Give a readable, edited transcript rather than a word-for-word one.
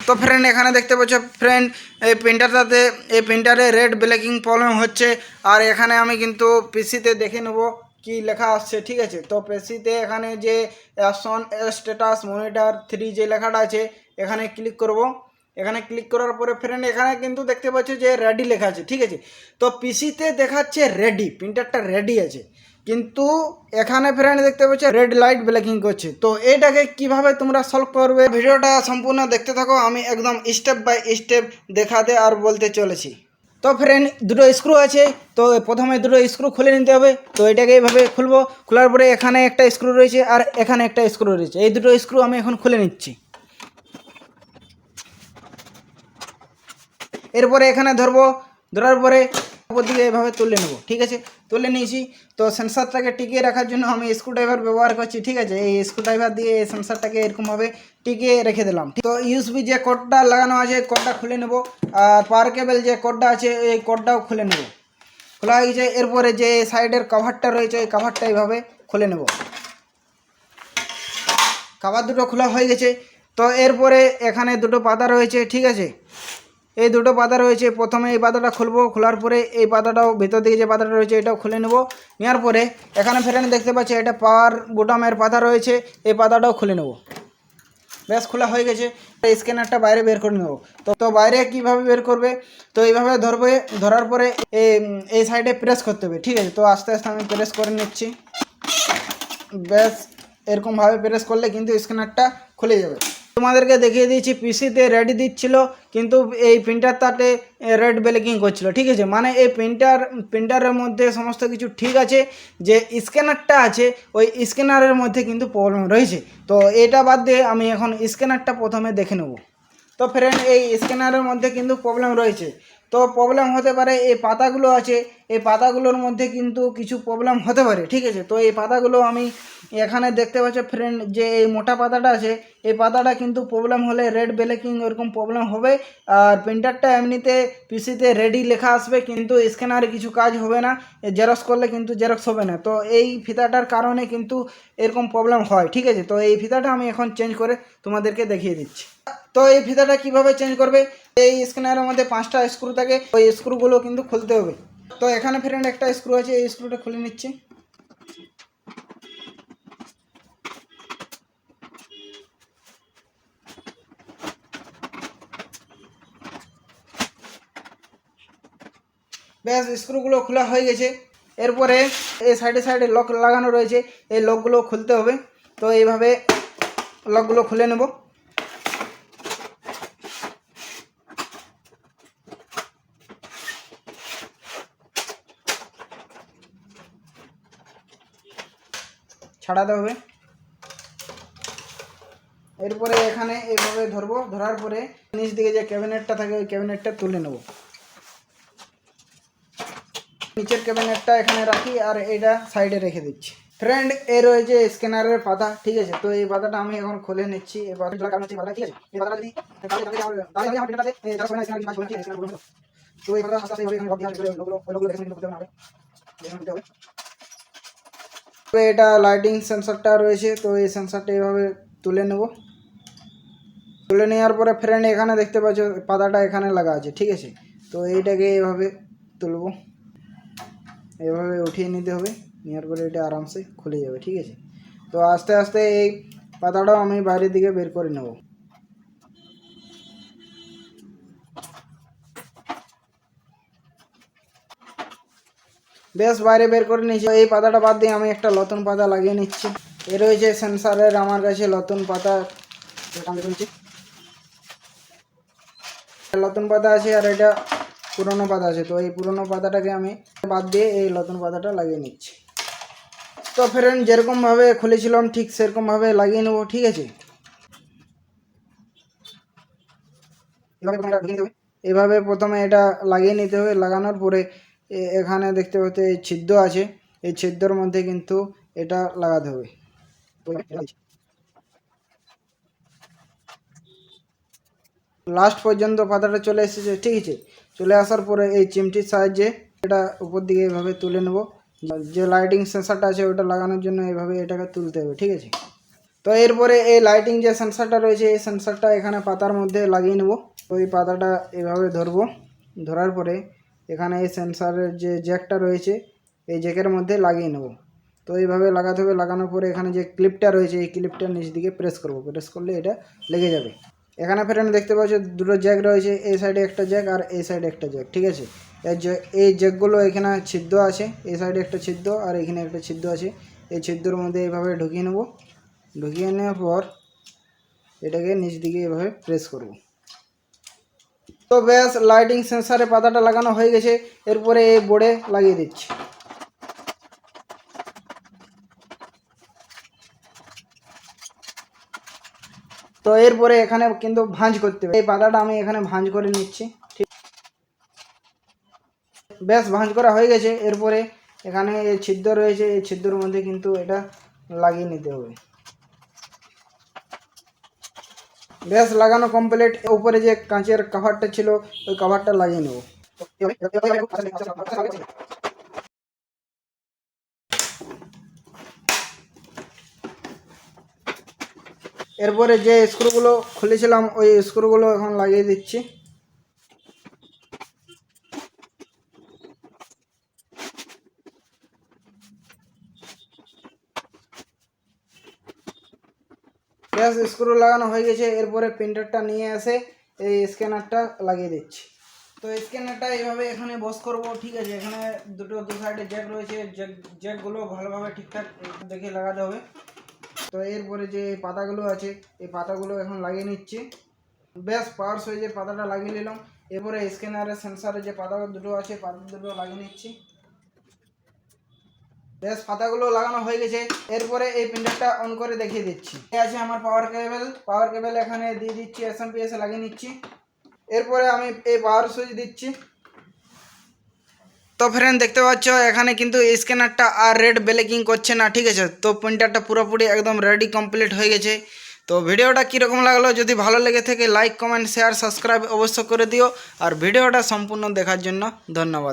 তো ফ্রেন্ড এখানে দেখতে পাচ্ছ ফ্রেন্ড এই প্রিন্টারটাতে এই প্রিন্টারে রেড ব্ল্যাকিং প্রবলেম হচ্ছে। আর এখানে আমি কিন্তু পিসিতে দেখে নেব কি লেখা আসছে, ঠিক আছে। তো পিসিতে এখানে যে অ্যাকশন স্ট্যাটাস মনিটর 3 যে লেখাটা আছে এখানে ক্লিক করব। এখানে ক্লিক করার পরে ফ্রেন্ড এখানে কিন্তু দেখতে পাচ্ছ যে রেডি লেখা আছে, ঠিক আছে। তো পিসিতে দেখাচ্ছে রেডি, প্রিন্টারটা রেডি আছে, কিন্তু এখানে ফ্রেন্ড দেখতে পাচ্ছ রেড লাইট ব্ল্যাকিং করছে। তো এটাকে কিভাবে তোমরা সলভ করবে, ভিডিওটা সম্পূর্ণ দেখতে থাকো, আমি একদম স্টেপ বাই স্টেপ দেখাতে আর বলতে চলেছি। তো ফ্রেন্ড দুটো স্ক্রু আছে, তো প্রথমে দুটো স্ক্রু খুলে নিতে হবে। তো এটাকে এইভাবে খুলবো, খোলার পরে এখানে একটা স্ক্রু রয়েছে আর এখানে একটা স্ক্রু রয়েছে, এই দুটো স্ক্রু আমি এখন খুলে নিচ্ছি। এরপরে এখানে ধরবো, ধরার পরে উপর দিকে এভাবে তুলে নেবো, ঠিক আছে। তুলে নিয়েছি। তো সেন্সারটাকে টিকিয়ে রাখার জন্য আমি স্ক্রুড্রাইভার ব্যবহার করছি, ঠিক আছে। এই স্ক্রুড্রাইভার দিয়ে এই সেন্সারটাকে এরকমভাবে টিকিয়ে রেখে দিলাম। তো ইউএসবি যে কর্ডটা লাগানো আছে কর্ডটা খুলে নেব, আর পাওয়ার কেবল যে কর্ডটা আছে এই কর্ডটাও খুলে নেব। খোলা হয়ে গেছে। এরপরে যে সাইডের কভারটা রয়েছে এই কভারটা এইভাবে খুলে নেব। কভার দুটো খোলা হয়ে গেছে। তো এরপরে এখানে দুটো পাতা রয়েছে, ঠিক আছে। এই দুটো পাতা রয়েছে, প্রথমে এই পাতাটা খুলবো, খোলার পরে এই পাতাটাও ভিতর দিকে যে পাতাটা রয়েছে এটাও খুলে নেব। নেওয়ার পরে এখানে ফ্রেন্ড দেখতে পাচ্ছি এটা পাওয়ার বোতামের পাতা রয়েছে, এই পাতাটাও খুলে নেব। ব্যাস খোলা হয়ে গেছে। স্ক্যানারটা বাইরে বের করে নেব। তো বাইরে কিভাবে বের করবে, তো এইভাবে ধরবে, ধরার পরে এই সাইডে প্রেস করতে হবে, ঠিক আছে। তো আস্তে আস্তে আমি প্রেস করে নিচ্ছি। ব্যাস এরকমভাবে প্রেস করলে কিন্তু স্ক্যানারটা খুলে যাবে। তোমাদেরকে দেখিয়ে দিয়েছি পিসিতে রেডি দিচ্ছিল, কিন্তু এই প্রিন্টারটাতে রেড ব্ল্যাকিং করছিল, ঠিক আছে। মানে এই প্রিন্টারের মধ্যে সমস্ত কিছু ঠিক আছে, যে স্ক্যানারটা আছে ওই স্ক্যানারের মধ্যে কিন্তু প্রবলেম রয়েছে। তো এটা বাদ দিয়ে আমি এখন স্ক্যানারটা প্রথমে দেখে নেব। তো ফ্রেন্ড এই স্ক্যানারের মধ্যে কিন্তু প্রবলেম রয়েছে। তো প্রবলেম হতে পারে এই পাতাগুলো আছে, এই পাতাগুলোর মধ্যে কিন্তু কিছু প্রবলেম হতে পারে, ঠিক আছে। তো এই পাতাগুলো আমি এখানে দেখতে পাচ্ছি ফ্রেন্ড, যে এই মোটা পাতাটা আছে এই পাতাটা কিন্তু প্রবলেম হলে রেড ব্ল্যাকিং এরকম প্রবলেম হবে। আর প্রিন্টারটা এমনিতে পিসিতে রেডি লেখা আসবে, কিন্তু স্ক্যানারে কিছু কাজ হবে না, জেরক্স করলে কিন্তু জেরক্স হবে না। তো এই ফিতাটার কারণে কিন্তু এরকম প্রবলেম হয়, ঠিক আছে। তো এই ফিতাটা আমি এখন চেঞ্জ করে তোমাদেরকে দেখিয়ে দিচ্ছি। তো এই ফিতাটা কিভাবে চেঞ্জ করবে, এই স্ক্যানারের মধ্যে 5টা স্ক্রু থাকে, ওই স্ক্রুগুলো কিন্তু খুলতে হবে। তো এখানে ফ্রেন্ড একটা স্ক্রু আছে, এই স্ক্রুটা খুলে নিচ্ছি। ব্যাস স্ক্রুগুলো খোলা হয়ে গেছে। এরপরে এই সাইডে সাইডে লক লাগানো রয়েছে, এই লকগুলো খুলতে হবে। তো এইভাবে লকগুলো খুলে নেব। ছাড়াতে হবে। এরপরে এখানে এইভাবে ধরবো, ধরার পরে নিচ দিকে যে ক্যাবিনেটটা থাকে ওই ক্যাবিনেটটা তুলে নেব। নিচের ক্যাবিনেটটা এখানে রাখি আর এটা সাইডে রেখে দিচ্ছি। ফ্রেন্ড এই রয়েছে স্ক্যানারের পাতা, ঠিক আছে। তো এই পাতাটা আমি এখন খুলে নিচ্ছি। এই পাতাটা কারণ হচ্ছে পাতা, ঠিক আছে। এই পাতাটা যদি তাহলে আমার প্রিন্টারটাতে যারা সময় স্ক্যানার কাজ করে, ঠিক আছে। তো এই পাতাটা আস্তে আস্তে এইভাবে এখানে রক দিয়ে লোকগুলো দেখে নিতে হবে। তো এটা লাইটিং সেন্সরটা রয়েছে, তো এই সেন্সরটা এইভাবে তুলে নেব। তুলে নেওয়ার পরে ফ্রেন্ড এখানে দেখতে পাচ্ছ পাতাটা এখানে লাগা আছে, ঠিক আছে। তো এইটাকে এইভাবে তুলব, এইভাবে উঠিয়ে নিতে হবে। নেওয়ার পরে এটা আরামসে খুলে যাবে, ঠিক আছে। তো আস্তে আস্তে এই পাতাটাও আমি বাইরের দিকে বের করে নেব। বেশ বাইরে বের করে নিয়েছি। এই পাতাটা বাদ দিয়ে আমি একটা নতুন পাতা লাগিয়ে নিচ্ছি। এ রয়েছে সেন্সারের আমার কাছে নতুন পাতা, নতুন পাতা আছে আর এটা পুরনো পাতা আছে। তো এই পুরনো পাতাটাকে আমি বাদ দিয়ে এই নতুন পাতাটা লাগিয়ে নিচ্ছি। তো ফ্রেন্ড যেরকমভাবে খুলেছিলাম ঠিক সেরকমভাবে লাগিয়ে নেবো, ঠিক আছে। এভাবে প্রথমে এটা লাগিয়ে নিতে হবে। লাগানোর পরে এখানে দেখতে পাচ্ছি এই ছিদ্র আছে, এই ছিদ্রের মধ্যে কিন্তু এটা লাগাতে হবে। লাস্ট পর্যন্ত পাতাটা চলে এসেছে, ঠিক আছে। চলে আসার পরে এই চিমটির সাহায্যে এটা উপর দিকে এইভাবে তুলে নেব। যে লাইটিং সেন্সরটা আছে ওটা লাগানোর জন্য এইভাবে এটাকে তুলতে হবে, ঠিক আছে। তো এরপরে এই লাইটিং যে সেন্সারটা রয়েছে এই সেন্সারটা এখানে পাতার মধ্যে লাগিয়ে নেব। তো এই পাতাটা এভাবে ধরবো, ধরার পরে এখানে এই সেন্সারের যে জ্যাকটা রয়েছে এই জ্যাকের মধ্যে লাগিয়ে নেব। তো এইভাবে লাগাতে হবে, লাগানোর পরে এখানে যে ক্লিপটা রয়েছে এই ক্লিপটার নিচ দিকে প্রেস করব, প্রেস করলে এটা লেগে যাবে। এখানে ফ্রেন্ড দেখতে পাচ্ছ দুটো জ্যাক রয়েছে, এই সাইডে একটা জ্যাক আর এই সাইডে একটা জ্যাক, ঠিক আছে। এই জ্যাকগুলো এখানে ছিদ্র আছে, এই সাইডে একটা ছিদ্র আর এখানে একটা ছিদ্র আছে। এই ছিদ্রের মধ্যে এইভাবে ঢুকিয়ে নেব, ঢুকিয়ে নেওয়ার পর এটাকে নিচ দিকে এভাবে প্রেস করব। তো ব্যাস লাইটিং সেন্সারে পাতাটা লাগানো হয়ে গেছে। এরপরে এই বোর্ডে লাগিয়ে দিচ্ছি। তো এরপরে এখানে কিন্তু ভাঁজ করতে হবে, এই পাতাটা আমি এখানে ভাঁজ করে নিচ্ছি। ঠিক, বেশ ভাঁজ করা হয়ে গেছে। এরপরে এখানে এই ছিদ্র রয়েছে, এই ছিদ্রের মধ্যে কিন্তু এটা লাগিয়ে নিতে হবে। বেশ লাগানো কমপ্লিট। উপরে যে কাঁচের কভারটা ছিল ওই কভারটা লাগিয়ে নেব। এরপরে যে স্ক্রুগুলো খুলেছিলাম ওই স্ক্রুগুলো এখন লাগিয়ে দিচ্ছি। গ্যাস স্ক্রু লাগানো হয়ে গেছে। এরপরে প্রিন্টারটা নিয়ে এসে এই স্ক্যানারটা লাগিয়ে দিচ্ছি। তো স্ক্যানারটা এইভাবে এখানে বস করব, ঠিক আছে। এখানে দু সাইডে জ্যাক রয়েছে, জ্যাকগুলো ভালোভাবে ঠিকঠাক দেখে লাগাতে হবে। তো এরপরে যে পাতাগুলো আছে এই পাতাগুলো এখন লাগিয়ে নিচ্ছি। বেশ পাওয়ার সুইচের পাতাটা লাগিয়ে নিলাম। এরপরে স্ক্যানারের সেন্সারে যে পাতা দুটো আছে পাতা দুটো লাগিয়ে নিচ্ছি। বেশ পাতাগুলো লাগানো হয়ে গেছে। এরপরে এই প্রিন্টারটা অন করে দেখিয়ে দিচ্ছি। এই আছে আমার পাওয়ার কেবল এখানে দিয়ে দিচ্ছি, এসএমপিএস লাগিয়ে নিচ্ছি। এরপরে আমি এই পাওয়ার সুইচ দিচ্ছি। তো ফ্রেন্ড দেখতে পাচ্ছ এখানে কিন্তু এই স্ক্যানারটা আর রেড ব্লেকিং করছে না, ঠিক আছে। তো প্রিন্টারটা পুরোপুরি একদম রেডি কমপ্লিট হয়ে গেছে। তো ভিডিওটা কীরকম লাগলো, যদি ভালো লেগে থাকে লাইক কমেন্ট শেয়ার সাবস্ক্রাইব অবশ্য করে দিও। আর ভিডিওটা সম্পূর্ণ দেখার জন্য ধন্যবাদ।